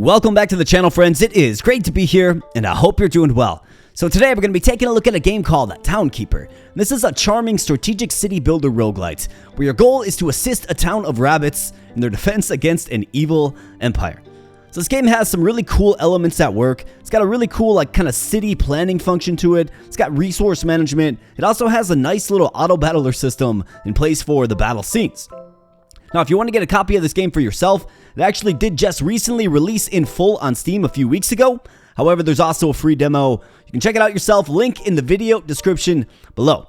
Welcome back to the channel, friends. It is great to be here, and I hope you're doing well. So today we're going to be taking a look at a game called Townkeeper. This is a charming strategic city builder roguelite, where your goal is to assist a town of rabbits in their defense against an evil empire. So this game has some really cool elements at work. It's got a really cool kind of city planning function to it. It's got resource management. It also has a nice little auto battler system in place for the battle scenes. Now, if you want to get a copy of this game for yourself, it actually did just recently release in full on Steam a few weeks ago. However, there's also a free demo. You can check it out yourself. Link in the video description below.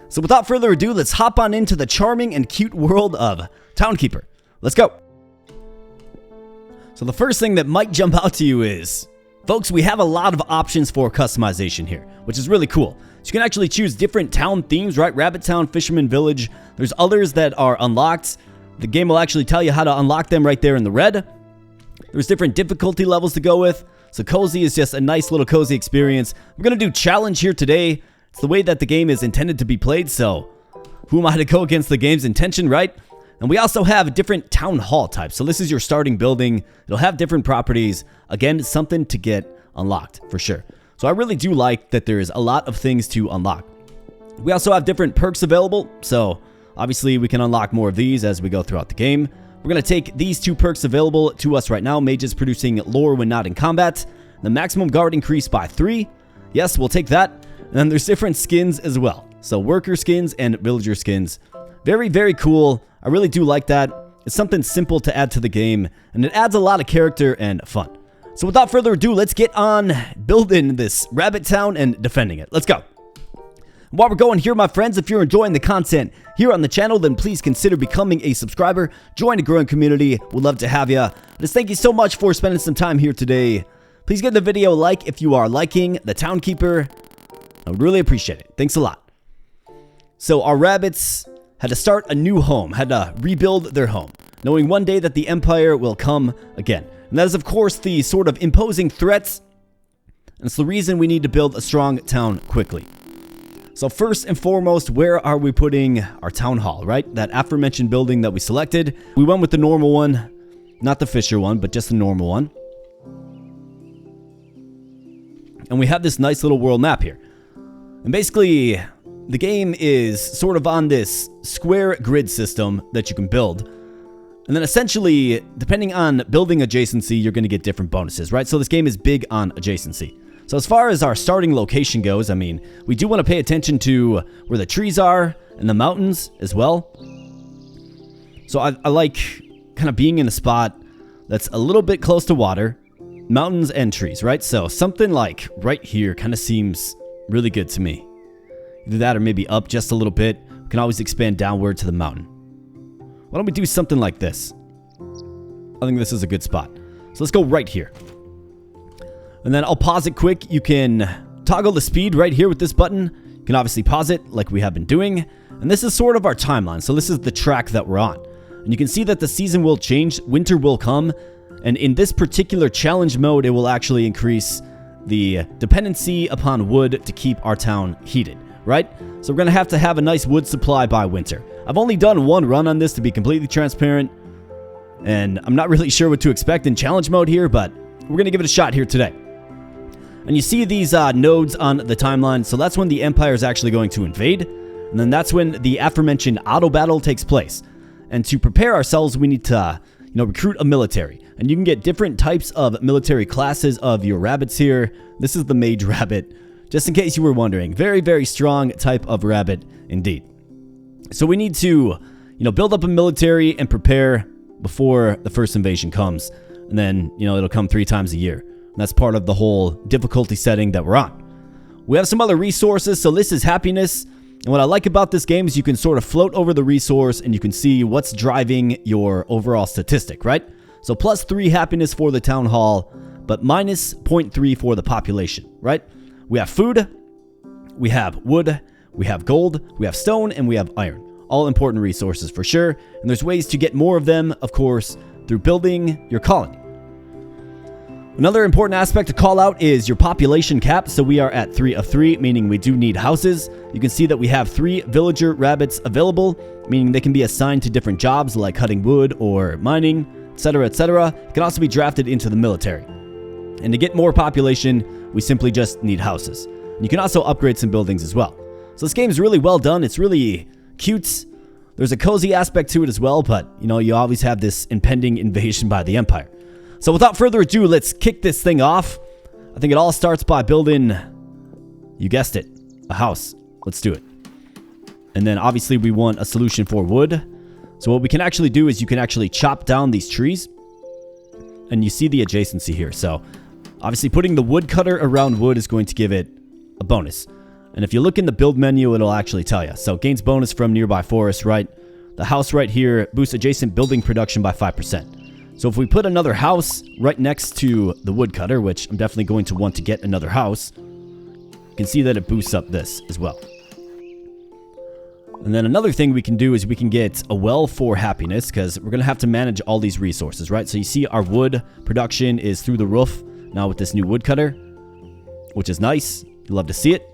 So without further ado, let's hop on into the charming and cute world of Townkeeper. Let's go. So the first thing that might jump out to you is, folks, we have a lot of options for customization here, which is really cool. So you can actually choose different town themes, right? Rabbit Town, Fisherman Village. There's others that are unlocked. The game will actually tell you how to unlock them right there in the red. There's different difficulty levels to go with. So cozy is just a nice little cozy experience. We're going to do challenge here today. It's the way that the game is intended to be played, so who am I to go against the game's intention, right? And we also have different town hall types. So this is your starting building. It'll have different properties. Again, something to get unlocked for sure. So I really do like that there's a lot of things to unlock. We also have different perks available. So obviously we can unlock more of these as we go throughout the game. We're going to take these two perks available to us right now. Mages producing lore when not in combat. The maximum guard increased by 3. Yes, we'll take that. And then there's different skins as well. So worker skins and villager skins. Very, very cool. I really do like that. It's something simple to add to the game, and it adds a lot of character and fun. So without further ado, let's get on building this rabbit town and defending it. Let's go. While we're going here, my friends, if you're enjoying the content here on the channel, then please consider becoming a subscriber. Join a growing community. We'd love to have you. Just thank you so much for spending some time here today. Please give the video a like if you are liking the Townkeeper. I would really appreciate it. Thanks a lot. So our rabbits had to start a new home, had to rebuild their home, knowing one day that the Empire will come again. And that is, of course, the sort of imposing threats. And it's the reason we need to build a strong town quickly. So first and foremost, where are we putting our town hall, right? That aforementioned building that we selected. We went with the normal one, not the Fisher one, but just the normal one. And we have this nice little world map here. And basically, the game is sort of on this square grid system that you can build. And then essentially, depending on building adjacency, you're going to get different bonuses, right? So this game is big on adjacency. So as far as our starting location goes, I mean, we do want to pay attention to where the trees are and the mountains as well. So I like kind of being in a spot that's a little bit close to water, mountains and trees, right? So something like right here kind of seems really good to me. Either that or maybe up just a little bit. We can always expand downward to the mountain. Why don't we do something like this? I think this is a good spot. So let's go right here. And then I'll pause it quick. You can toggle the speed right here with this button. You can obviously pause it like we have been doing. And this is sort of our timeline. So this is the track that we're on. And you can see that the season will change. Winter will come. And in this particular challenge mode, it will actually increase the dependency upon wood to keep our town heated, right? So we're going to have a nice wood supply by winter. I've only done one run on this to be completely transparent. And I'm not really sure what to expect in challenge mode here, but we're going to give it a shot here today. And you see these nodes on the timeline. So that's when the Empire is actually going to invade. And then that's when the aforementioned auto battle takes place. And to prepare ourselves, we need to, recruit a military. And you can get different types of military classes of your rabbits here. This is the mage rabbit, just in case you were wondering. Very, very strong type of rabbit indeed. So we need to, build up a military and prepare before the first invasion comes. And then, it'll come 3 times a year. And that's part of the whole difficulty setting that we're on. We have some other resources. So this is happiness. And what I like about this game is you can sort of float over the resource and you can see what's driving your overall statistic, right? So plus 3 happiness for the town hall, but minus 0.3 for the population, right? We have food, we have wood, we have gold, we have stone, and we have iron. All important resources for sure. And there's ways to get more of them, of course, through building your colony. Another important aspect to call out is your population cap. So we are at 3 of 3, meaning we do need houses. You can see that we have 3 villager rabbits available, meaning they can be assigned to different jobs like cutting wood or mining. etc., etc. It can also be drafted into the military. And to get more population, we simply just need houses. And you can also upgrade some buildings as well. So this game is really well done. It's really cute. There's a cozy aspect to it as well, but you always have this impending invasion by the Empire. So without further ado, let's kick this thing off. I think it all starts by building, you guessed it, a house. Let's do it. And then obviously we want a solution for wood. So what we can actually do is you can actually chop down these trees. And you see the adjacency here. So obviously putting the woodcutter around wood is going to give it a bonus. And if you look in the build menu, it'll actually tell you. So gains bonus from nearby forest, right? The house right here boosts adjacent building production by 5%. So if we put another house right next to the woodcutter, which I'm definitely going to want to get another house, you can see that it boosts up this as well. And then another thing we can do is we can get a well for happiness, because we're going to have to manage all these resources, right? So you see our wood production is through the roof now with this new woodcutter, which is nice. You love to see it.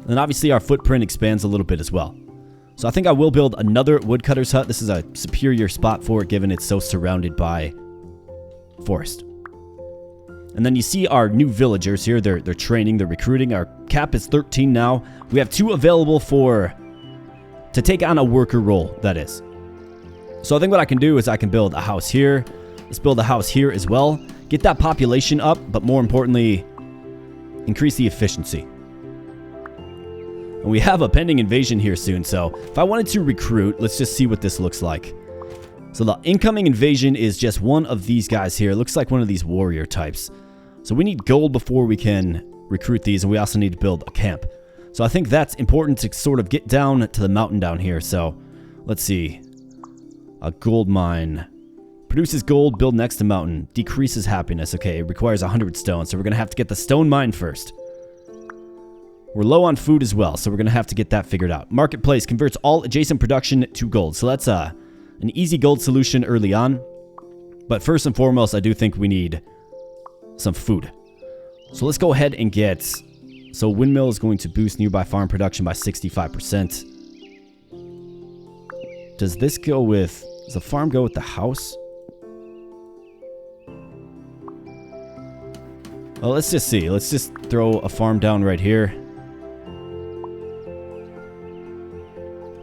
And obviously our footprint expands a little bit as well. So I think I will build another woodcutter's hut. This is a superior spot for it, given it's so surrounded by forest. And then you see our new villagers here. They're training, they're recruiting. Our cap is 13 now. We have 2 available to take on a worker role, that is. So I think what I can do is I can build a house here. Let's build a house here as well. Get that population up, but more importantly, increase the efficiency. And we have a pending invasion here soon, so if I wanted to recruit, let's just see what this looks like. So the incoming invasion is just one of these guys here. It looks like one of these warrior types. So we need gold before we can recruit these, and we also need to build a camp. So I think that's important to sort of get down to the mountain down here. So let's see. A gold mine. Produces gold, build next to mountain. Decreases happiness. Okay, it requires 100 stone, so we're going to have to get the stone mine first. We're low on food as well, so we're going to have to get that figured out. Marketplace converts all adjacent production to gold. So that's an easy gold solution early on. But first and foremost, I do think we need some food. So let's go ahead and get... So windmill is going to boost nearby farm production by 65%. Does this go with... Does the farm go with the house? Well, let's just see. Let's just throw a farm down right here.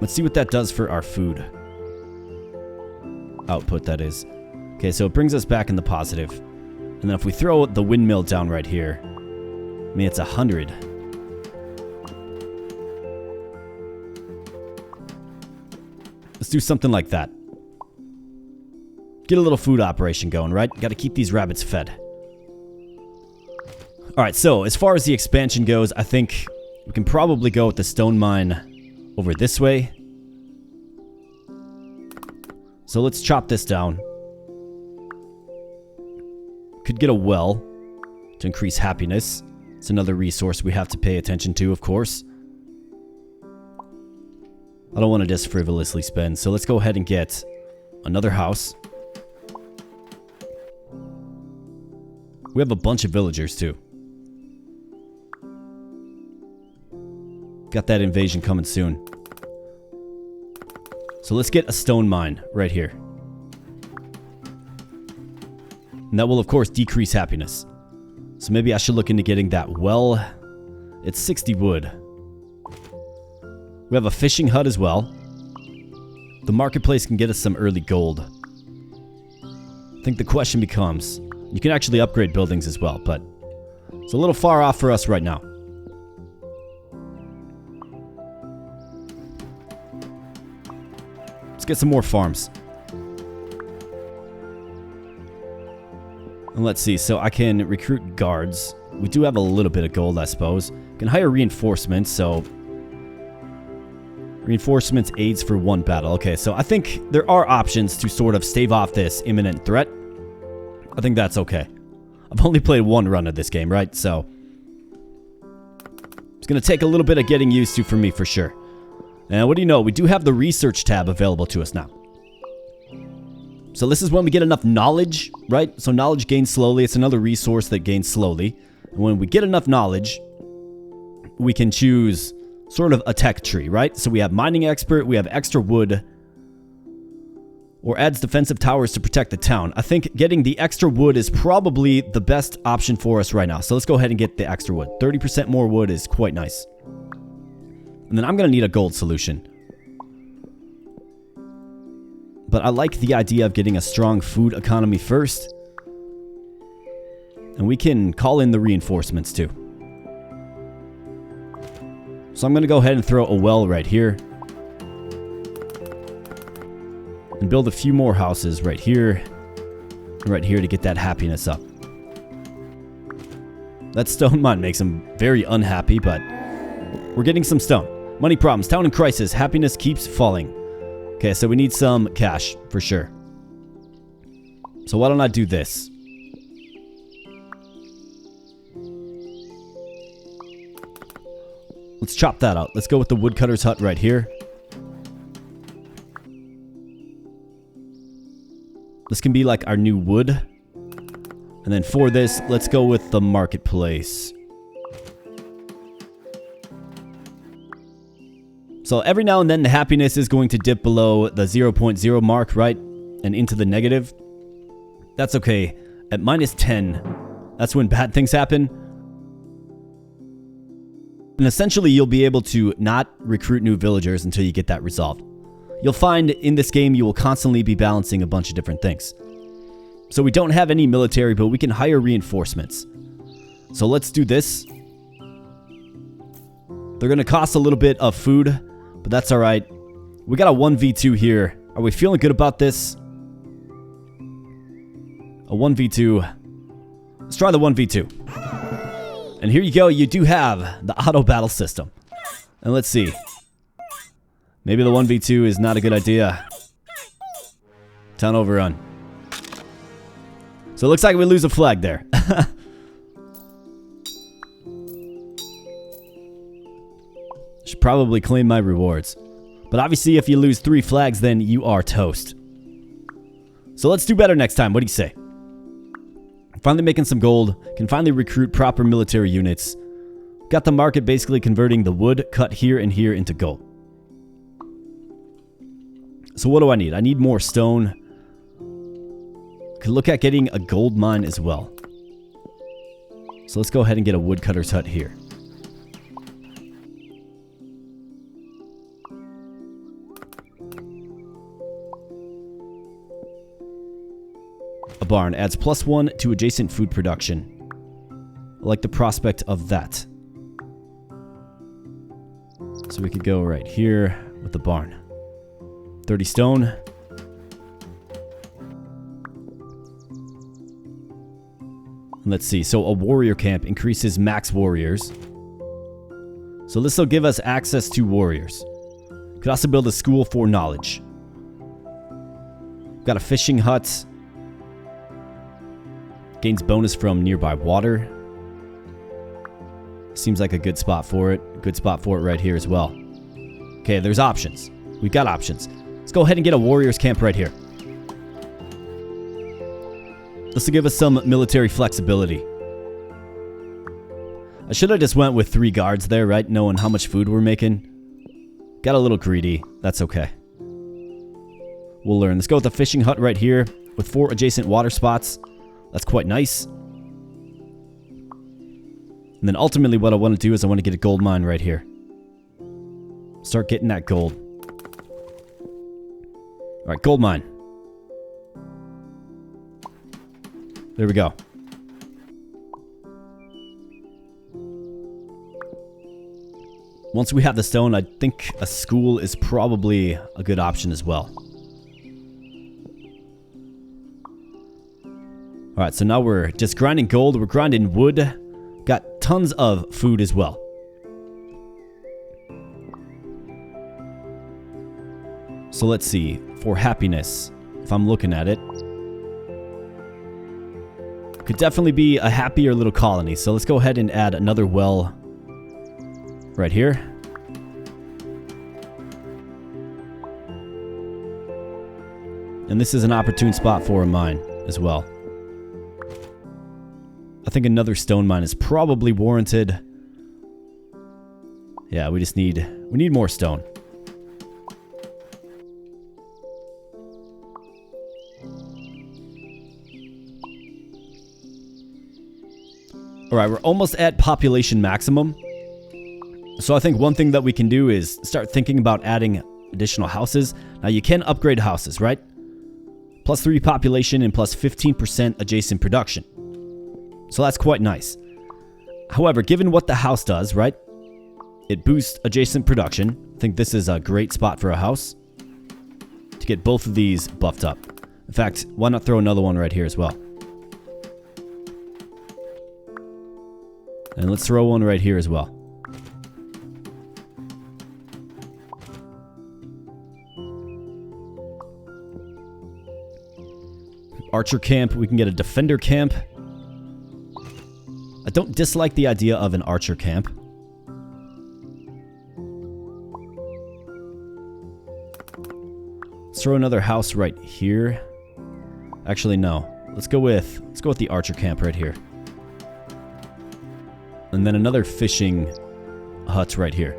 Let's see what that does for our food. Output, that is. Okay, so it brings us back in the positive. And then if we throw the windmill down right here, I mean, it's 100. Let's do something like that. Get a little food operation going, right? Got to keep these rabbits fed. Alright, so as far as the expansion goes, I think we can probably go with the stone mine over this way. So let's chop this down. Could get a well to increase happiness. It's another resource we have to pay attention to, of course. I don't want to just frivolously spend, so let's go ahead and get another house. We have a bunch of villagers too. Got that invasion coming soon. So let's get a stone mine right here. And that will, of course, decrease happiness. So maybe I should look into getting that well. It's 60 wood. We have a fishing hut as well. The marketplace can get us some early gold. I think the question becomes, you can actually upgrade buildings as well, but it's a little far off for us right now. Get some more farms. And let's see, so I can recruit guards. We do have a little bit of gold, I suppose. Can hire reinforcements, so reinforcements aids for 1 battle. Okay, so I think there are options to sort of stave off this imminent threat. I think that's okay. I've only played 1 run of this game, right? So it's gonna take a little bit of getting used to for me, for sure. And what do you know? We do have the research tab available to us now. So this is when we get enough knowledge, right? So knowledge gains slowly. It's another resource that gains slowly. And when we get enough knowledge, we can choose sort of a tech tree, right? So we have mining expert, we have extra wood, or adds defensive towers to protect the town. I think getting the extra wood is probably the best option for us right now. So let's go ahead and get the extra wood. 30% more wood is quite nice. And then I'm going to need a gold solution. But I like the idea of getting a strong food economy first. And we can call in the reinforcements too. So I'm going to go ahead and throw a well right here. And build a few more houses right here. And right here to get that happiness up. That stone mine makes him very unhappy, but we're getting some stone. Money problems. Town in crisis. Happiness keeps falling. Okay, so we need some cash for sure. So why don't I do this? Let's chop that out. Let's go with the woodcutter's hut right here. This can be like our new wood. And then for this, let's go with the marketplace. So every now and then the happiness is going to dip below the 0.0 mark, right? And into the negative. That's okay. At -10, that's when bad things happen. And essentially you'll be able to not recruit new villagers until you get that resolved. You'll find in this game you will constantly be balancing a bunch of different things. So we don't have any military, but we can hire reinforcements. So let's do this. They're going to cost a little bit of food, but that's alright. We got a 1v2 here. Are we feeling good about this? A 1v2. Let's try the 1v2. And here you go. You do have the auto battle system. And let's see. Maybe the 1v2 is not a good idea. Town overrun. So it looks like we lose a flag there. Should probably claim my rewards. But obviously if you lose 3 flags, then you are toast. So let's do better next time. What do you say? Finally making some gold. Can finally recruit proper military units. Got the market basically converting the wood cut here and here into gold. So what do I need? I need more stone. Could look at getting a gold mine as well. So let's go ahead and get a woodcutter's hut here. A barn adds +1 to adjacent food production. I like the prospect of that. So we could go right here with the barn. 30 stone. Let's see. So a warrior camp increases max warriors. So this will give us access to warriors. Could also build a school for knowledge. Got a fishing hut. Gains bonus from nearby water. Seems like a good spot for it. Good spot for it right here as well. Okay, there's options. We've got options. Let's go ahead and get a warrior's camp right here. This will give us some military flexibility. I should have just went with 3 guards there, right? Knowing how much food we're making. Got a little greedy. That's okay. We'll learn. Let's go with the fishing hut right here with 4 adjacent water spots. That's quite nice. And then ultimately what I want to do is I want to get a gold mine right here. Start getting that gold. Alright, gold mine. There we go. Once we have the stone, I think a school is probably a good option as well. Alright, so now we're just grinding gold. We're grinding wood. Got tons of food as well. So let's see. For happiness, if I'm looking at it, could definitely be a happier little colony. So let's go ahead and add another well right here. And this is an opportune spot for a mine as well. I think another stone mine is probably warranted. Yeah, we need more stone. All right, we're almost at population maximum. So I think one thing that we can do is start thinking about adding additional houses. Now you can upgrade houses, right? +3 population and plus 15% adjacent production. So that's quite nice. However, given what the house does, right? It boosts adjacent production. I think this is a great spot for a house to get both of these buffed up. In fact, why not throw another one right here as well? And let's throw one right here as well. Archer camp, we can get a defender camp. I don't dislike the idea of an archer camp. Let's throw another house right here. Actually, no. Let's go with the archer camp right here. And then another fishing hut right here.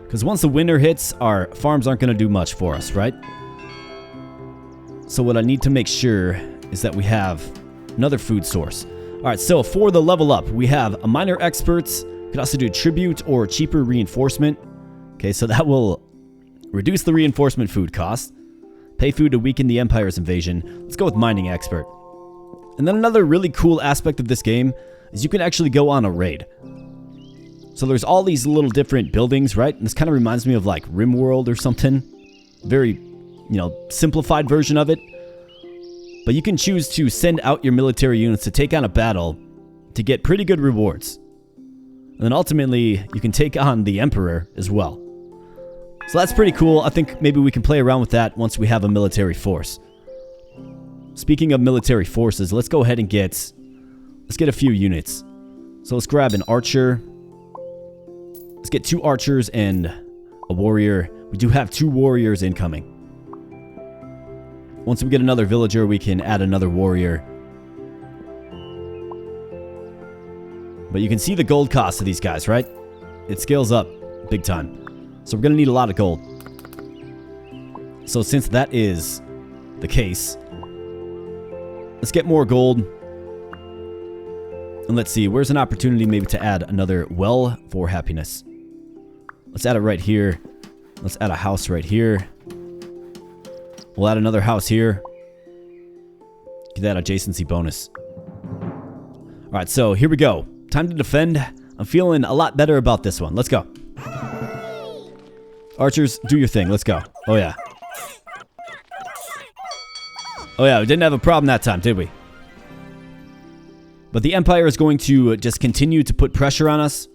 Because once the winter hits, our farms aren't going to do much for us, right? So what I need to make sure is that we have another food source. All right, so for the level up, we have a minor experts. Could also do tribute or cheaper reinforcement. Okay, so that will reduce the reinforcement food cost. Pay food to weaken the Empire's invasion. Let's go with mining expert. And then another really cool aspect of this game is you can actually go on a raid. So there's all these little different buildings, right? And this kind of reminds me of like RimWorld or something. Very, simplified version of it. But you can choose to send out your military units to take on a battle to get pretty good rewards. And then ultimately, you can take on the Emperor as well. So that's pretty cool. I think maybe we can play around with that once we have a military force. Speaking of military forces, let's go ahead and let's get a few units. So let's grab an archer. Let's get 2 archers and a warrior. We do have 2 warriors incoming. Once we get another villager, we can add another warrior. But you can see the gold cost of these guys, right? It scales up big time. So we're going to need a lot of gold. So since that is the case, let's get more gold. And let's see, where's an opportunity maybe to add another well for happiness? Let's add it right here. Let's add a house right here. We'll add another house here. Get that adjacency bonus. All right, so here we go. Time to defend. I'm feeling a lot better about this one. Let's go. Archers, do your thing. Let's go. Oh, yeah. Oh, yeah, we didn't have a problem that time, did we? But the Empire is going to just continue to put pressure on us.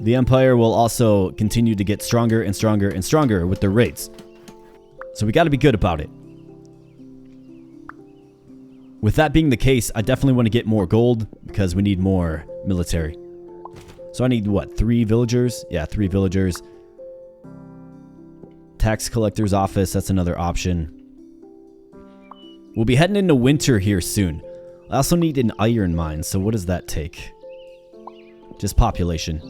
The Empire will also continue to get stronger and stronger and stronger with their raids. So we got to be good about it. With that being the case, I definitely want to get more gold because we need more military. So I need what? 3 villagers? Yeah, 3 villagers. Tax collector's office, that's another option. We'll be heading into winter here soon. I also need an iron mine, so what does that take? Just population.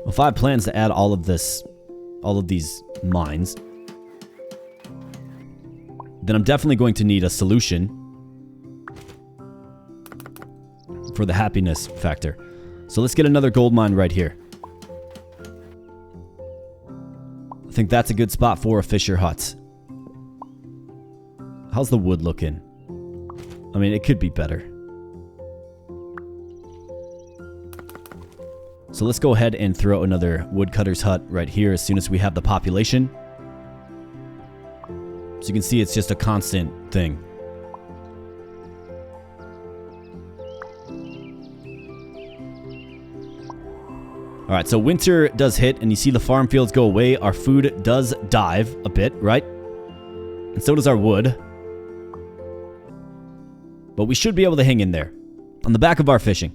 Well, if I have plans to add all of these mines, then I'm definitely going to need a solution for the happiness factor. So let's get another gold mine right here. I think that's a good spot for a fisher hut. How's the wood looking? I mean, it could be better. So let's go ahead and throw another woodcutter's hut right here as soon as we have the population. So you can see it's just a constant thing. Alright, so winter does hit and you see the farm fields go away. Our food does dive a bit, right? And so does our wood. But we should be able to hang in there. On the back of our fishing.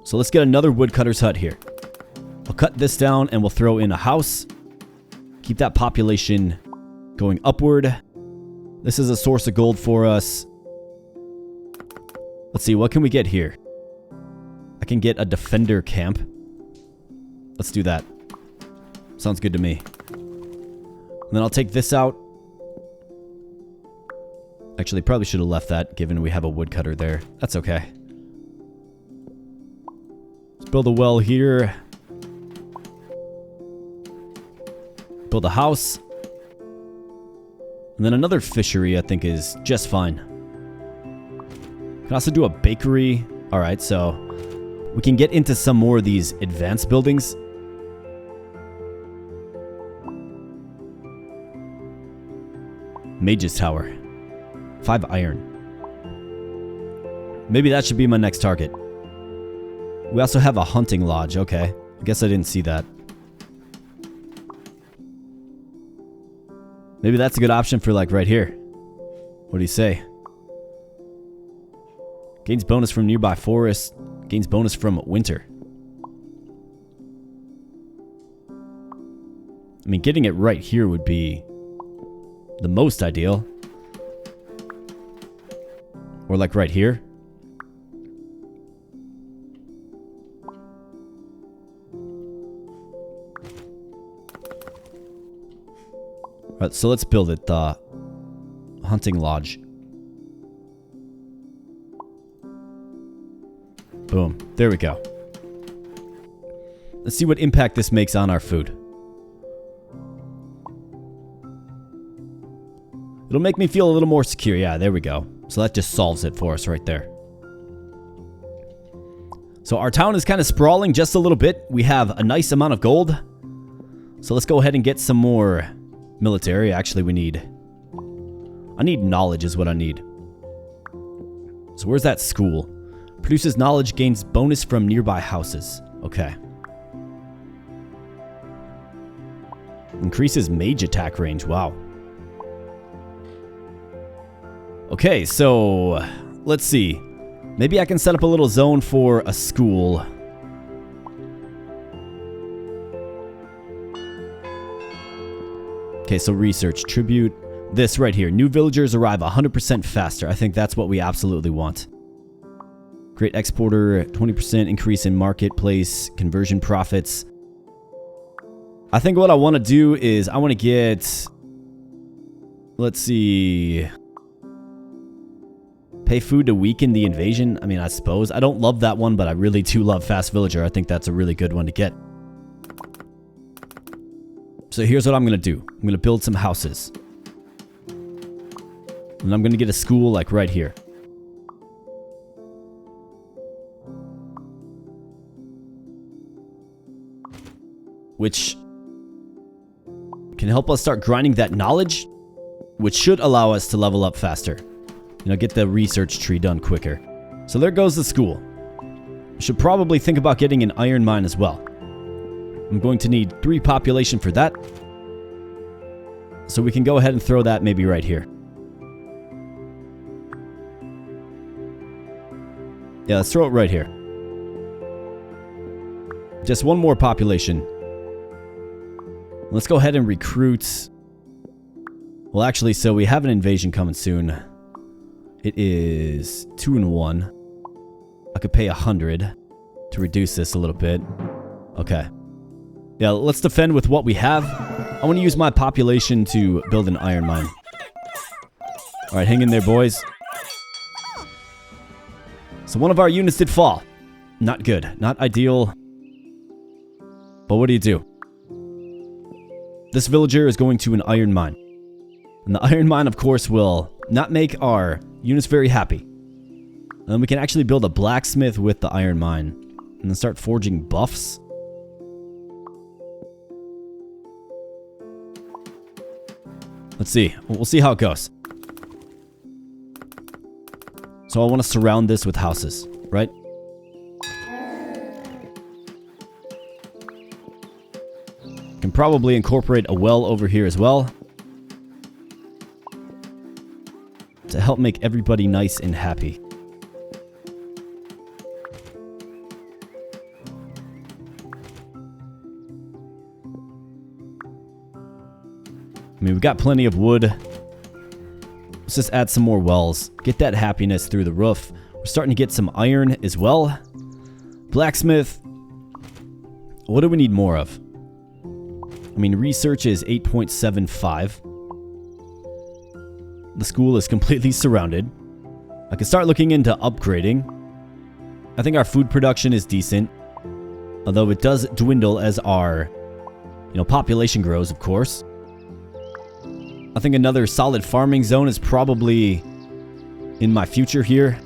So let's get another woodcutter's hut here. We'll cut this down and we'll throw in a house. Keep that population going upward. This is a source of gold for us. Let's see, what can we get here? I can get a defender camp. Let's do that. Sounds good to me. And then I'll take this out. Actually, probably should have left that, given we have a woodcutter there. That's okay. Let's build a well here. Build a house. And then another fishery, I think, is just fine. Can also do a bakery. Alright, so we can get into some more of these advanced buildings. Mage's Tower. 5 iron. Maybe that should be my next target. We also have a hunting lodge. Okay. I guess I didn't see that. Maybe that's a good option for, like, right here. What do you say? Gains bonus from nearby forest. Gains bonus from winter. I mean, getting it right here would be the most ideal. Or like right here. Alright, so let's build it. The hunting lodge. Boom. There we go. Let's see what impact this makes on our food. It'll make me feel a little more secure. Yeah, there we go. So that just solves it for us right there. So our town is kind of sprawling just a little bit. We have a nice amount of gold. So let's go ahead and get some more military. Actually, I need knowledge is what I need. So where's that school? Produces knowledge, gains bonus from nearby houses. Okay. Increases mage attack range. Wow. Okay, so let's see. Maybe I can set up a little zone for a school. Okay, so research, tribute, this right here. New villagers arrive 100% faster. I think that's what we absolutely want. Great exporter, 20% increase in marketplace, conversion profits. I think what I want to do is I want to get, let's see, pay food to weaken the invasion. I mean, I suppose. I don't love that one, but I really do love fast villager. I think that's a really good one to get. So here's what I'm going to do. I'm going to build some houses. And I'm going to get a school like right here. Which can help us start grinding that knowledge, which should allow us to level up faster. You know, get the research tree done quicker. So there goes the school. Should probably think about getting an iron mine as well. I'm going to need 3 population for that. So we can go ahead and throw that maybe right here. Yeah, let's throw it right here. Just 1 more population. Let's go ahead and recruit. Well, actually, so we have an invasion coming soon. It is 2 and 1. I could pay 100 to reduce this a little bit. Okay. Yeah, let's defend with what we have. I want to use my population to build an iron mine. Alright, hang in there, boys. So one of our units did fall. Not good. Not ideal. But what do you do? This villager is going to an iron mine. And the iron mine, of course, will not make our units very happy. And then we can actually build a blacksmith with the iron mine. And then start forging buffs. Let's see. We'll see how it goes. So I want to surround this with houses, right? Can probably incorporate a well over here as well. To help make everybody nice and happy. I mean, we've got plenty of wood. Let's just add some more wells. Get that happiness through the roof. We're starting to get some iron as well. Blacksmith. What do we need more of? I mean, research is 8.75. The school is completely surrounded. I can start looking into upgrading. I think our food production is decent, although it does dwindle as our, population grows, of course. I think another solid farming zone is probably in my future here.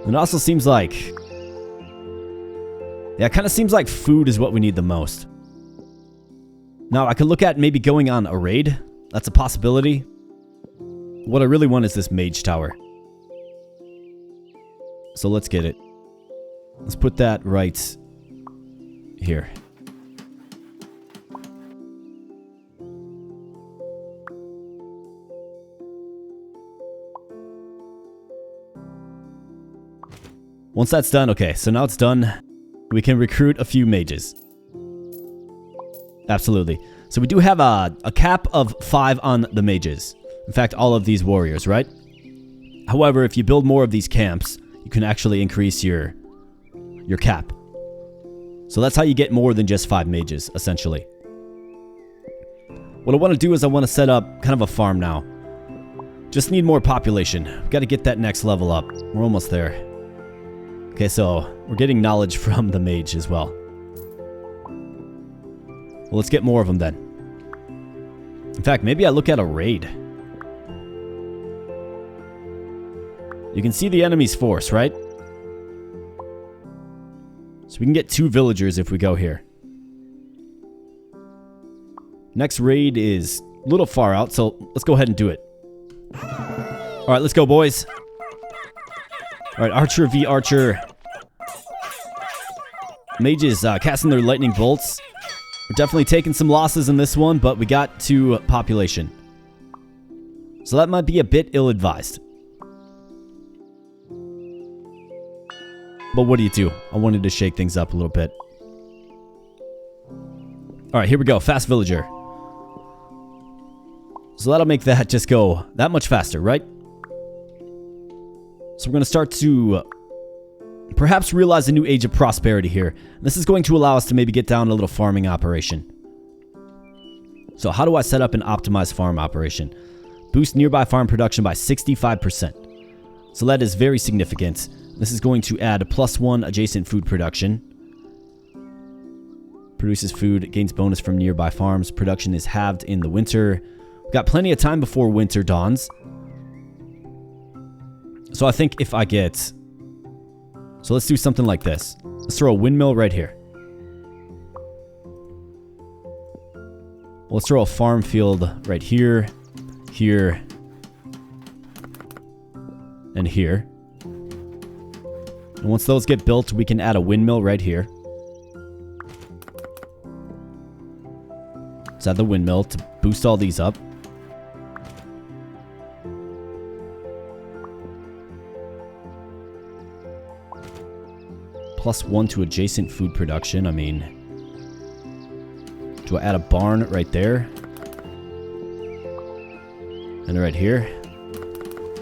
And it also seems like, it kind of seems like food is what we need the most. Now, I could look at maybe going on a raid. That's a possibility. What I really want is this mage tower. So let's get it. Let's put that right here. Once that's done, okay, so now it's done. We can recruit a few mages. Absolutely. So we do have a cap of 5 on the mages. In fact, all of these warriors, right? However, if you build more of these camps, you can actually increase your cap. So that's how you get more than just 5 mages, essentially. What I want to do is I want to set up kind of a farm now. Just need more population. We've got to get that next level up. We're almost there. Okay, so we're getting knowledge from the mage as well. Well, let's get more of them then. In fact, maybe I look at a raid. You can see the enemy's force, right? So we can get 2 villagers if we go here. Next raid is a little far out, so let's go ahead and do it. Alright, let's go, boys. Alright, Archer v Archer. Mages casting their lightning bolts. We're definitely taking some losses in this one, but we got 2 population. So that might be a bit ill-advised. But what do? I wanted to shake things up a little bit. Alright, here we go. Fast villager. So that'll make that just go that much faster, right? So we're going to start to perhaps realize a new age of prosperity here. This is going to allow us to maybe get down a little farming operation. So how do I set up an optimized farm operation? Boost nearby farm production by 65%. So that is very significant. This is going to add +1 adjacent food production. Produces food, gains bonus from nearby farms. Production is halved in the winter. We've got plenty of time before winter dawns. So I think if I get... So let's do something like this. Let's throw a windmill right here. Let's throw a farm field right here, here, and here. And once those get built, we can add a windmill right here. Let's add the windmill to boost all these up. +1 to adjacent food production. I mean, do I add a barn right there? And right here?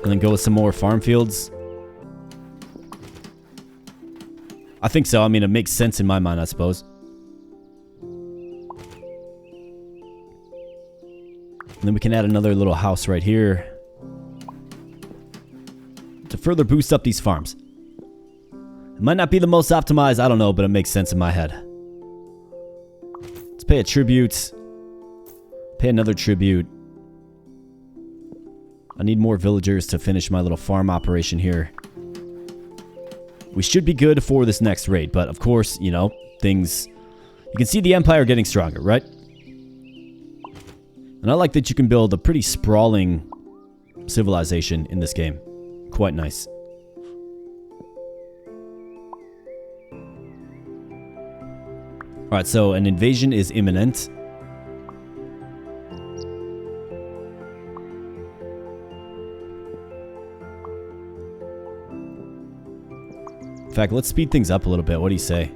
And then go with some more farm fields? I think so. I mean, it makes sense in my mind, I suppose. And then we can add another little house right here to further boost up these farms. It might not be the most optimized, I don't know, but it makes sense in my head. Let's pay a tribute. Pay another tribute. I need more villagers to finish my little farm operation here. We should be good for this next raid, but of course, things... You can see the Empire getting stronger, right? And I like that you can build a pretty sprawling civilization in this game. Quite nice. Alright, so an invasion is imminent. In fact, let's speed things up a little bit. What do you say?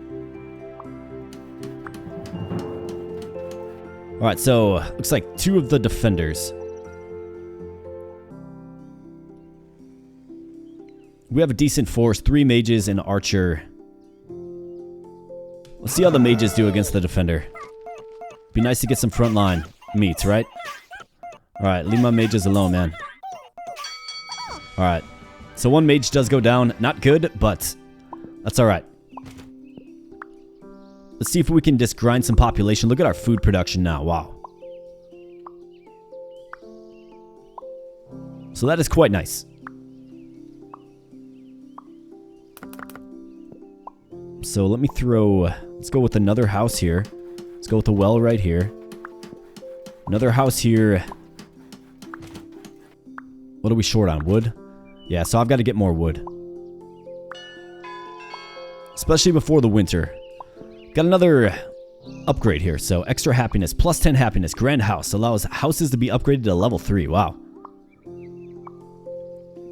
Alright, so looks like 2 of the defenders. We have a decent force, 3 mages and archer. Let's see how the mages do against the defender. Be nice to get some frontline meats, right? Alright, leave my mages alone, man. Alright. So one mage does go down. Not good, but that's alright. Let's see if we can just grind some population. Look at our food production now. Wow. So that is quite nice. So let me throw... Let's go with another house here. Let's go with a well right here. Another house here. What are we short on? Wood? Yeah, so I've got to get more wood. Especially before the winter. Got another upgrade here. So extra happiness. Plus 10 happiness. Grand house. Allows houses to be upgraded to level 3. Wow.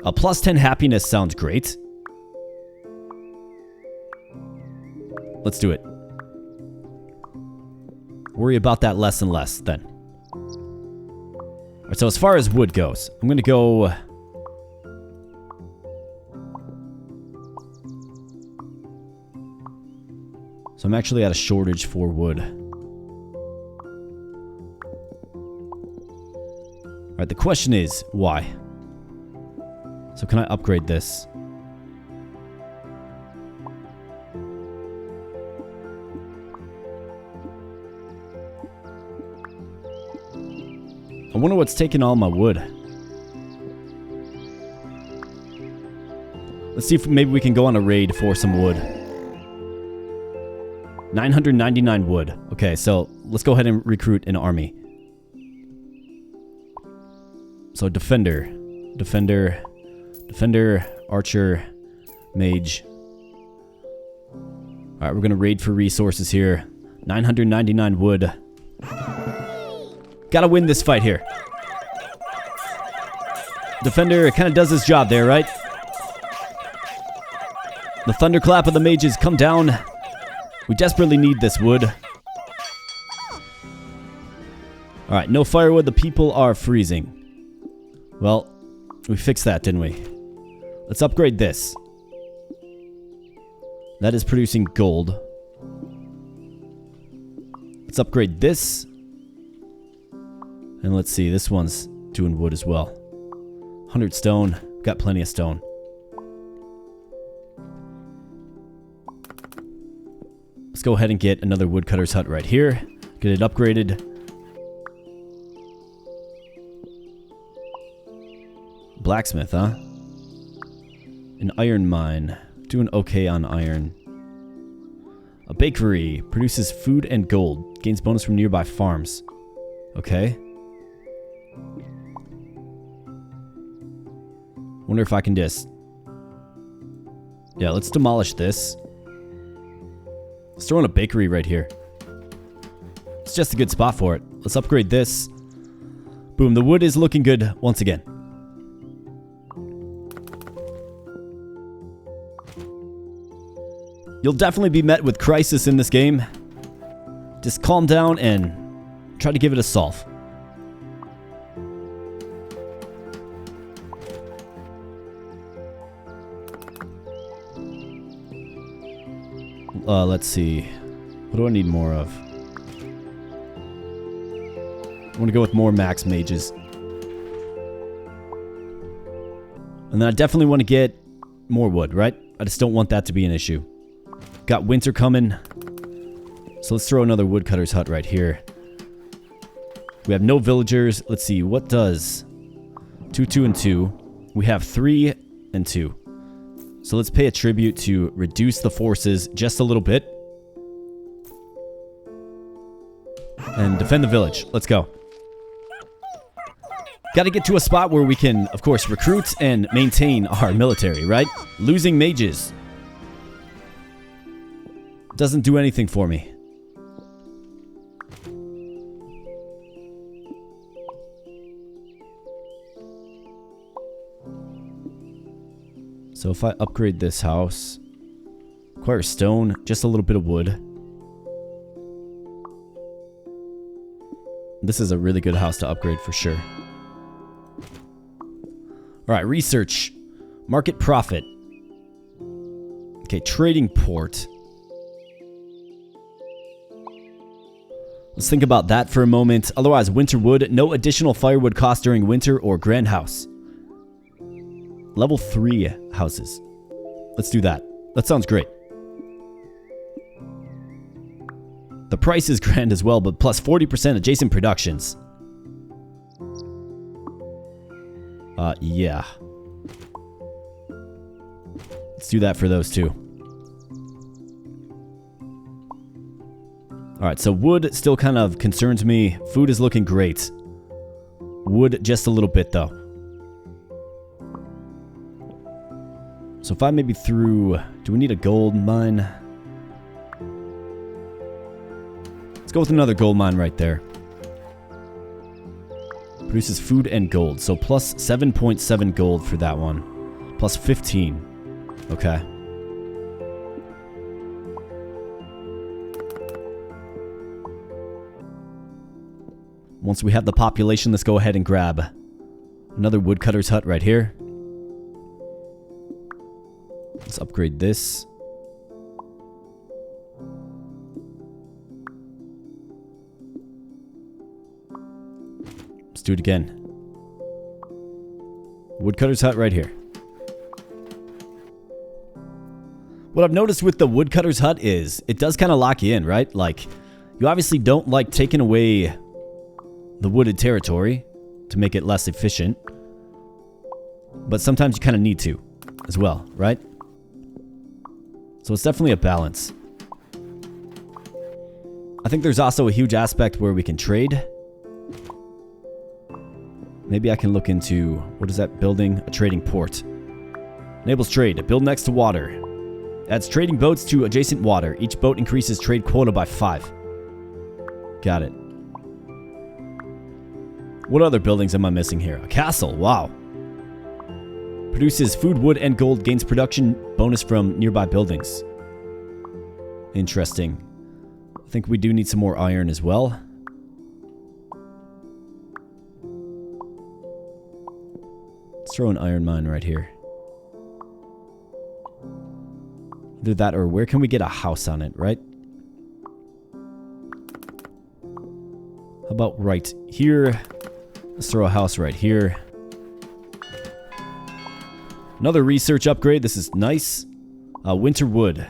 A plus 10 happiness sounds great. Let's do it. Worry about that less and less then. Alright, so as far as wood goes, I'm going to go... So I'm actually at a shortage for wood. Alright, the question is, why? So can I upgrade this? I wonder what's taking all my wood. Let's see if maybe we can go on a raid for some wood. 999 wood. Okay, so let's go ahead and recruit an army. So defender, archer, mage. Alright, we're gonna raid for resources here. 999 wood. Gotta win this fight here. Defender kind of does his job there, right? The thunderclap of the mages come down. We desperately need this wood. Alright, no firewood. The people are freezing. Well, we fixed that, didn't we? Let's upgrade this. That is producing gold. Let's upgrade this. And let's see, this one's doing wood as well. 100 stone. Got plenty of stone. Let's go ahead and get another woodcutter's hut right here. Get it upgraded. Blacksmith, huh? An iron mine. Doing okay on iron. A bakery. Produces food and gold. Gains bonus from nearby farms. Okay. Wonder if I can just... Yeah, let's demolish this. Let's throw in a bakery right here. It's just a good spot for it. Let's upgrade this. Boom, the wood is looking good once again. You'll definitely be met with crisis in this game. Just calm down and try to give it a solve. Let's see. What do I need more of? I want to go with more max mages. And then I definitely want to get more wood, right? I just don't want that to be an issue. Got winter coming. So let's throw another woodcutter's hut right here. We have no villagers. Let's see. What does 2, 2, and 2? We have 3 and 2. So let's pay a tribute to reduce the forces just a little bit. And defend the village. Let's go. Got to get to a spot where we can, of course, recruit and maintain our military, right? Losing mages doesn't do anything for me. So if I upgrade this house, acquire stone, just a little bit of wood. This is a really good house to upgrade for sure. Alright, research. Market profit. Okay, trading port. Let's think about that for a moment. Otherwise, winter wood. No additional firewood cost during winter or grand house. Level 3 houses. Let's do that. That sounds great. The price is grand as well, but plus 40% adjacent productions. Yeah. Let's do that for those two. Alright, so wood still kind of concerns me. Food is looking great. Wood just a little bit, though. So if I maybe threw... Do we need a gold mine? Let's go with another gold mine right there. Produces food and gold. So plus 7.7 gold for that one. Plus 15. Okay. Once we have the population, let's go ahead and grab another woodcutter's hut right here. Let's upgrade this. Let's do it again. Woodcutter's hut right here. What I've noticed with the woodcutter's hut is it does kind of lock you in, right? Like, you obviously don't like taking away the wooded territory to make it less efficient. But sometimes you kind of need to as well, right? So it's definitely a balance. I think there's also a huge aspect where we can trade. Maybe I can look into, what is that building? A trading port. Enables trade. Build next to water. Adds trading boats to adjacent water. Each boat increases trade quota by 5. Got it. What other buildings am I missing here? A castle. Wow. Produces food, wood, and gold. Gains production bonus from nearby buildings. Interesting. I think we do need some more iron as well. Let's throw an iron mine right here. Either that or where can we get a house on it, right? How about right here? Let's throw a house right here. Another research upgrade. This is nice. Winter wood.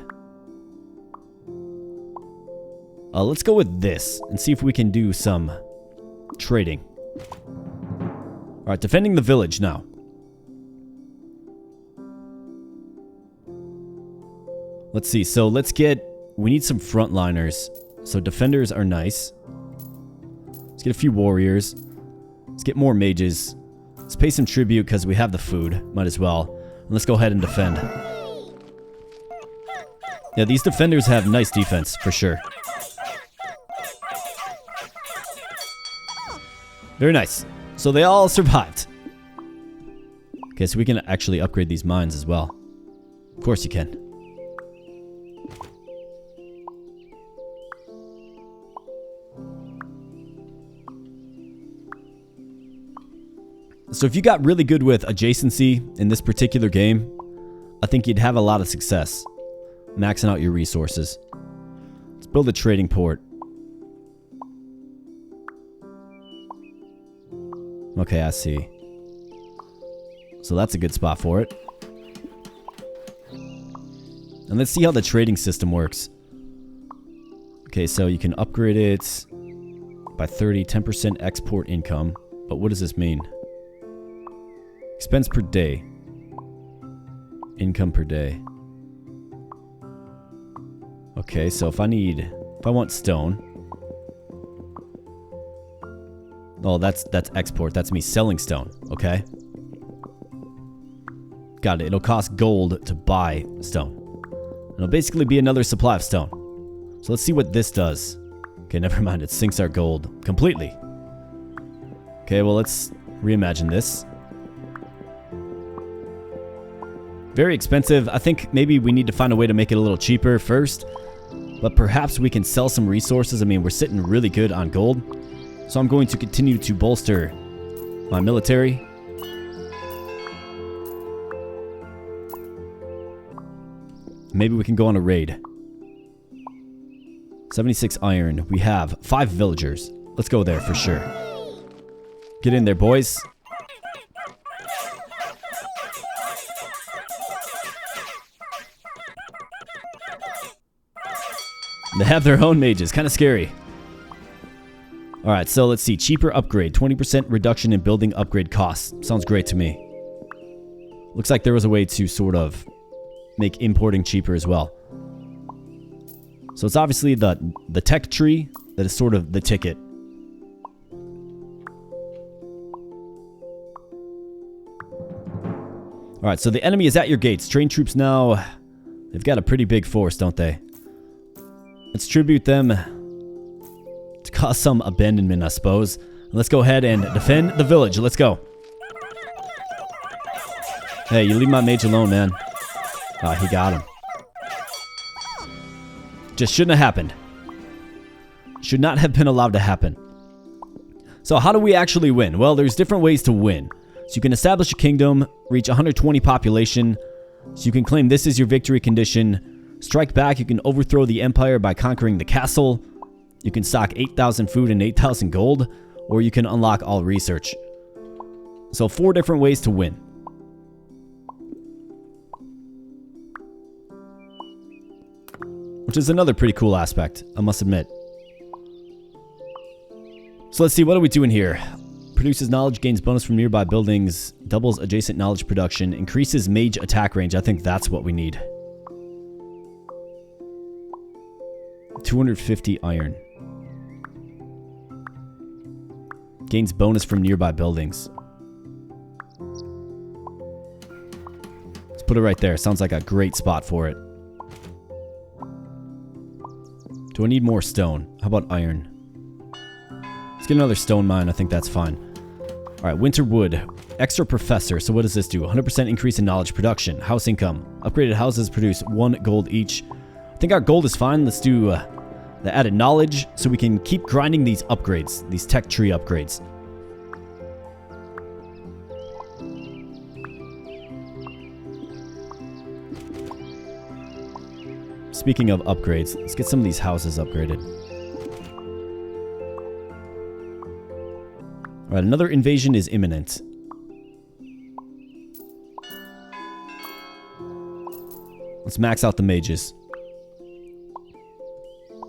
Let's go with this and see if we can do some trading. Alright, defending the village now. Let's see. So let's get... We need some frontliners. So defenders are nice. Let's get a few warriors. Let's get more mages. Let's pay some tribute because we have the food. Might as well. And let's go ahead and defend. Yeah, these defenders have nice defense, for sure. Very nice. So they all survived. Okay, so we can actually upgrade these mines as well. Of course you can. So if you got really good with adjacency in this particular game, I think you'd have a lot of success maxing out your resources. Let's build a trading port. Okay, I see. So that's a good spot for it. And let's see how the trading system works. Okay, so you can upgrade it by 30, 10% export income. But what does this mean? Expense per day. Income per day. Okay, so if I want stone. Oh, that's export. That's me selling stone. Okay. Got it. It'll cost gold to buy stone. It'll basically be another supply of stone. So let's see what this does. Okay, never mind. It sinks our gold completely. Okay, well, let's reimagine this. Very expensive. I think maybe we need to find a way to make it a little cheaper first. But perhaps we can sell some resources. I mean, we're sitting really good on gold. So I'm going to continue to bolster my military. Maybe we can go on a raid. 76 iron. We have 5 villagers. Let's go there for sure. Get in there, boys. They have their own mages. Kind of scary. Alright, so let's see. Cheaper upgrade. 20% reduction in building upgrade costs. Sounds great to me. Looks like there was a way to sort of make importing cheaper as well. So it's obviously the tech tree that is sort of the ticket. Alright, so the enemy is at your gates. Train troops now. They've got a pretty big force, don't they? Let's tribute them to cause some abandonment, I suppose. Let's go ahead and defend the village. Let's go. Hey, you leave my mage alone, man. Ah, he got him. Just shouldn't have happened. Should not have been allowed to happen. So how do we actually win? Well, there's different ways to win. So you can establish a kingdom, reach 120 population. So you can claim this is your victory condition. Strike back, you can overthrow the empire by conquering the castle. You can stock 8,000 food and 8,000 gold. Or you can unlock all research. So 4 different ways to win. Which is another pretty cool aspect, I must admit. So let's see, what are we doing here? Produces knowledge, gains bonus from nearby buildings, doubles adjacent knowledge production, increases mage attack range. I think that's what we need. 250 iron. Gains bonus from nearby buildings. Let's put it right there. Sounds like a great spot for it. Do I need more stone? How about iron? Let's get another stone mine. I think that's fine. Alright, winter wood. Extra professor. So what does this do? 100% increase in knowledge production. House income. Upgraded houses produce 1 gold each. I think our gold is fine. Let's do the added knowledge so we can keep grinding these upgrades. These tech tree upgrades. Speaking of upgrades, let's get some of these houses upgraded. Alright, another invasion is imminent. Let's max out the mages.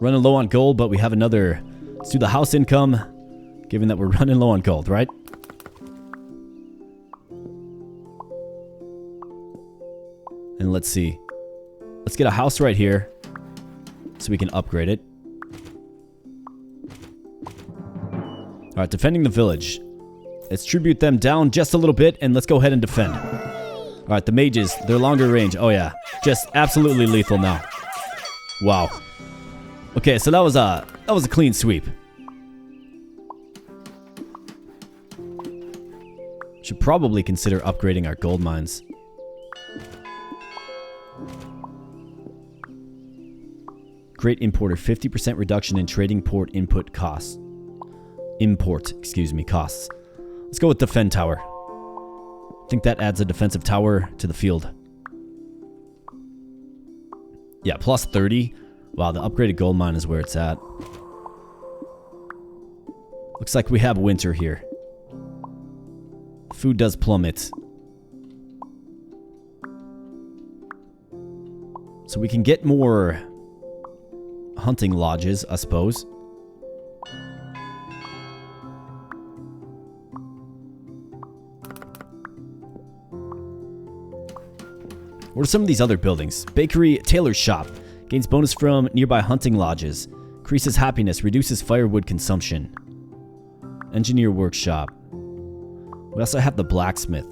Running low on gold, but we have another... Let's do the house income, given that we're running low on gold, right? And let's see. Let's get a house right here so we can upgrade it. Alright, defending the village. Let's tribute them down just a little bit and let's go ahead and defend. Alright, the mages, they're longer range. Oh yeah, just absolutely lethal now. Wow. Okay, so that was a clean sweep. Should probably consider upgrading our gold mines. Great importer, 50% reduction in trading port input costs. Costs. Let's go with defend tower. I think that adds a defensive tower to the field. Yeah, plus 30. Wow, the upgraded gold mine is where it's at. Looks like we have winter here. Food does plummet. So we can get more hunting lodges, I suppose. What are some of these other buildings? Bakery, tailor shop. Gains bonus from nearby hunting lodges. Increases happiness, reduces firewood consumption. Engineer workshop. We also have the blacksmith.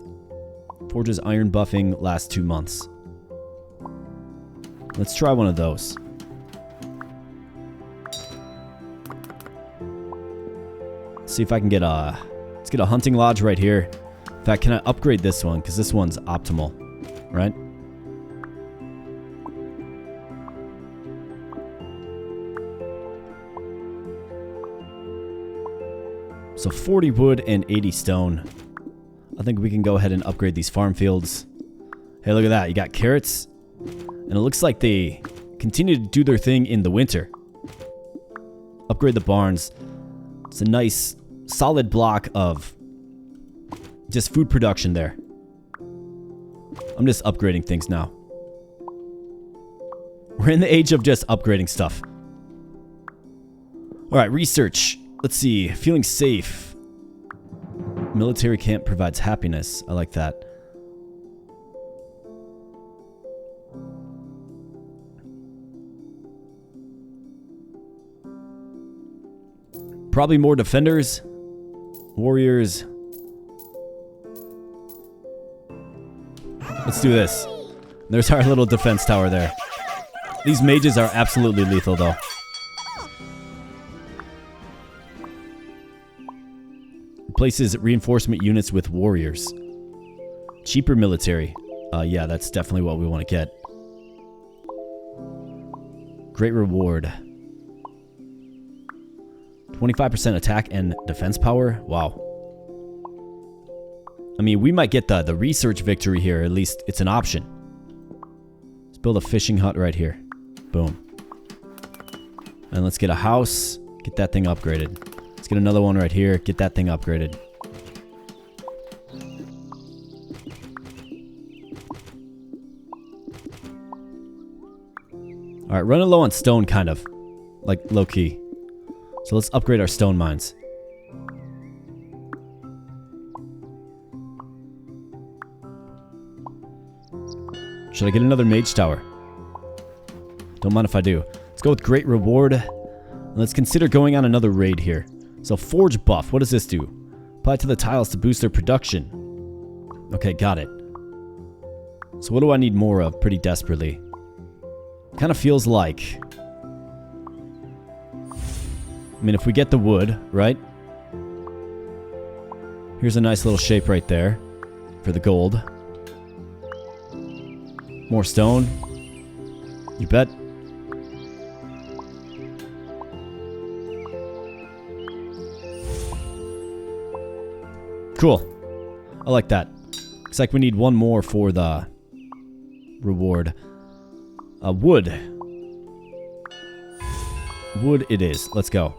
Forges iron buffing, lasts 2 months. Let's try one of those. See if I can get a... Let's get a hunting lodge right here. In fact, can I upgrade this one? Because this one's optimal, right? So 40 wood and 80 stone. I think we can go ahead and upgrade these farm fields. Hey, look at that. You got carrots. And it looks like they continue to do their thing in the winter. Upgrade the barns. It's a nice, solid block of just food production there. I'm just upgrading things now. We're in the age of just upgrading stuff. Alright, research. Let's see. Feeling safe. Military camp provides happiness. I like that. Probably more defenders. Warriors. Let's do this. There's our little defense tower there. These mages are absolutely lethal though. Replaces reinforcement units with warriors. Cheaper military. Yeah, that's definitely what we want to get. Great reward. 25% attack and defense power? Wow. I mean, we might get the research victory here. At least it's an option. Let's build a fishing hut right here. Boom. And let's get a house. Get that thing upgraded. Let's get another one right here. Get that thing upgraded. Alright, running low on stone, kind of. Like, low-key. So let's upgrade our stone mines. Should I get another mage tower? Don't mind if I do. Let's go with great reward. And let's consider going on another raid here. So forge buff. What does this do? Apply to the tiles to boost their production. Okay, got it. So what do I need more of pretty desperately? Kind of feels like... I mean, if we get the wood, right? Here's a nice little shape right there for the gold. More stone. You bet. Cool. I like that. Looks like we need one more for the reward. Wood. Wood it is. Let's go.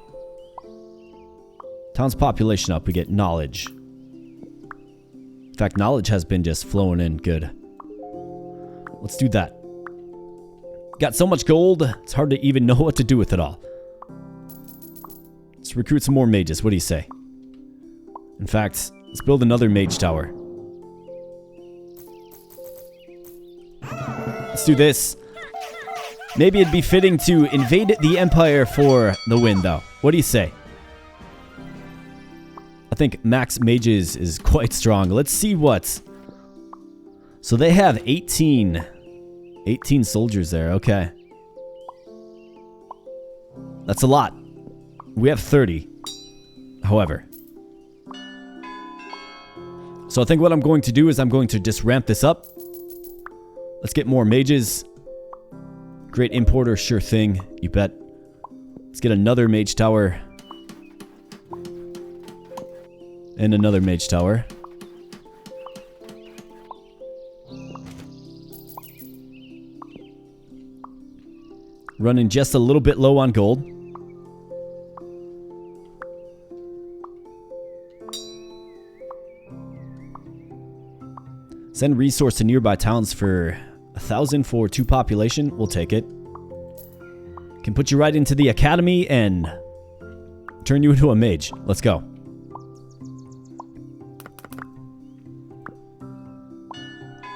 Town's population up. We get knowledge. In fact, knowledge has been just flowing in good. Let's do that. Got so much gold, it's hard to even know what to do with it all. Let's recruit some more mages. What do you say? In fact, let's build another mage tower. Let's do this. Maybe it'd be fitting to invade the Empire for the win, though. What do you say? I think max mages is quite strong. Let's see what... So they have 18 soldiers there. Okay. That's a lot. We have 30. However. So I think what I'm going to do is I'm going to just ramp this up. Let's get more mages. Great importer, sure thing. You bet. Let's get another mage tower. And another mage tower. Running just a little bit low on gold. Send resource to nearby towns for 1,000 for 2 population. We'll take it. Can put you right into the academy and turn you into a mage. Let's go.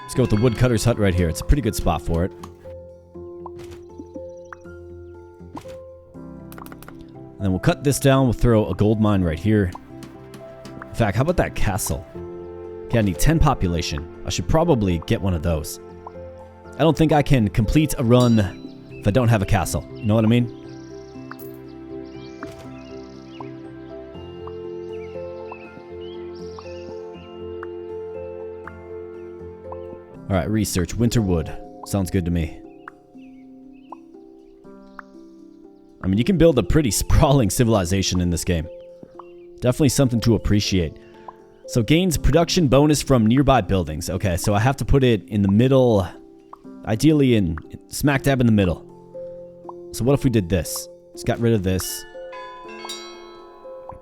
Let's go with the woodcutter's hut right here. It's a pretty good spot for it. And then we'll cut this down. We'll throw a gold mine right here. In fact, how about that castle? Okay, I need 10 population. I should probably get one of those. I don't think I can complete a run if I don't have a castle. You know what I mean? Alright, research. Winterwood. Sounds good to me. I mean, you can build a pretty sprawling civilization in this game. Definitely something to appreciate. So gains production bonus from nearby buildings. Okay, so I have to put it in the middle. Ideally in smack dab in the middle. So what if we did this? Just got rid of this.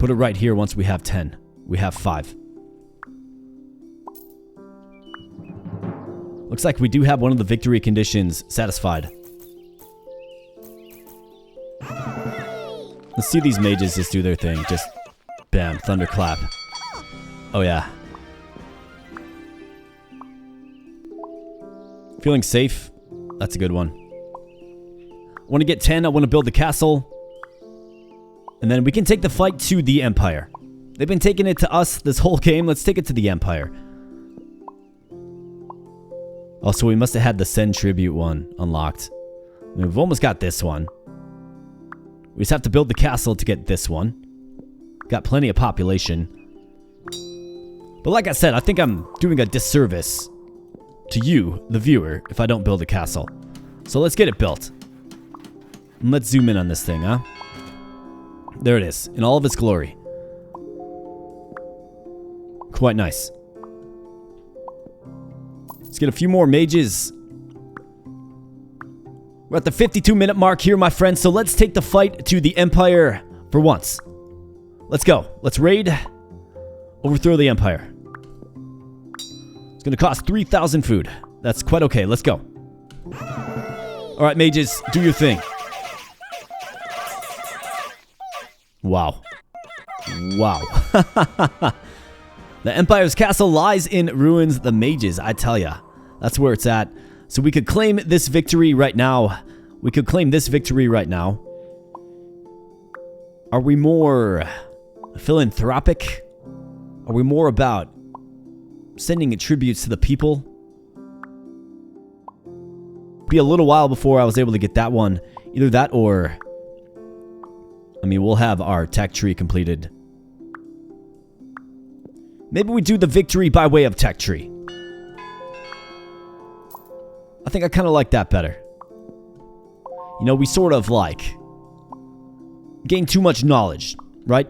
put it right here once we have 10. We have 5. Looks like we do have one of the victory conditions satisfied. Let's see these mages just do their thing. Just bam, thunderclap. Oh yeah. Feeling safe? That's a good one. I want to get 10. I want to build the castle. And then we can take the fight to the Empire. They've been taking it to us this whole game. Let's take it to the Empire. Oh, so we must have had the Send Tribute one unlocked. I mean, we've almost got this one. We just have to build the castle to get this one. Got plenty of population. But like I said, I think I'm doing a disservice to you, the viewer, if I don't build a castle. So let's get it built. And let's zoom in on this thing, huh? There it is, in all of its glory. Quite nice. Let's get a few more mages. We're at the 52-minute mark here, my friends, so let's take the fight to the Empire for once. Let's go. Let's raid. Overthrow the Empire. It's going to cost 3,000 food. That's quite okay. Let's go. Alright, mages, do your thing. Wow. Wow. The Empire's castle lies in ruins. The mages, I tell ya. That's where it's at. So we could claim this victory right now. We could claim this victory right now. Are we more philanthropic? Are we more about sending tributes to the people? Be a little while before I was able to get that one. Either that or... I mean, we'll have our tech tree completed. Maybe we do the victory by way of tech tree. I think I kind of like that better. You know, we sort of like gain too much knowledge, right?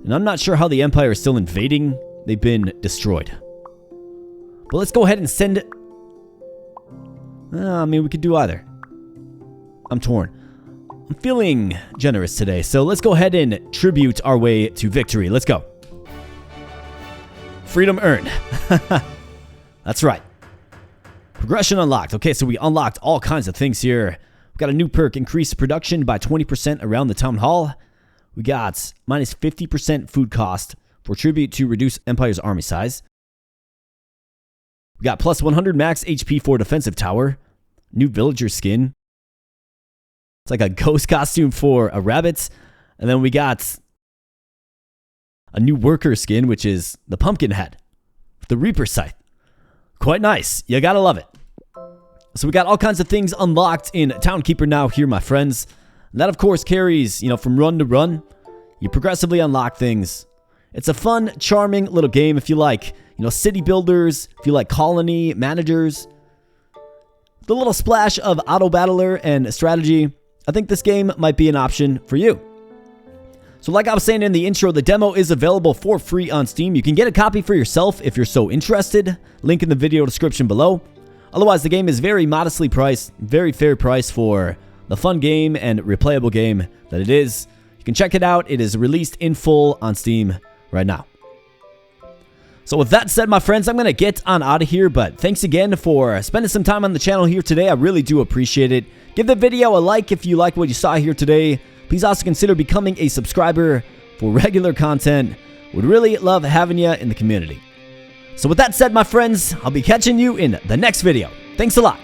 And I'm not sure how the Empire is still invading. They've been destroyed. But let's go ahead and send... I mean, we could do either. I'm torn. I'm feeling generous today, so let's go ahead and tribute our way to victory. Let's go. Freedom earned. That's right. Progression unlocked. Okay, so we unlocked all kinds of things here. We've got a new perk, increase production by 20% around the town hall. We got minus 50% food cost for tribute to reduce Empire's army size. We got plus 100 max HP for defensive tower. New villager skin. It's like a ghost costume for a rabbit. And then we got a new worker skin, which is the pumpkin head. The Reaper scythe. Quite nice. You gotta love it. So we got all kinds of things unlocked in Townkeeper now here, my friends. And that, of course, carries, you know, from run to run. You progressively unlock things. It's a fun, charming little game if you like, you know, city builders, if you like colony managers. The little splash of auto battler and strategy. I think this game might be an option for you. So like I was saying in the intro, the demo is available for free on Steam. You can get a copy for yourself if you're so interested. Link in the video description below. Otherwise, the game is very modestly priced, very fair price for the fun game and replayable game that it is. You can check it out. It is released in full on Steam right now. So with that said, my friends, I'm going to get on out of here, but thanks again for spending some time on the channel here today. I really do appreciate it. Give the video a like if you like what you saw here today. Please also consider becoming a subscriber for regular content. Would really love having you in the community. So with that said, my friends, I'll be catching you in the next video. Thanks a lot.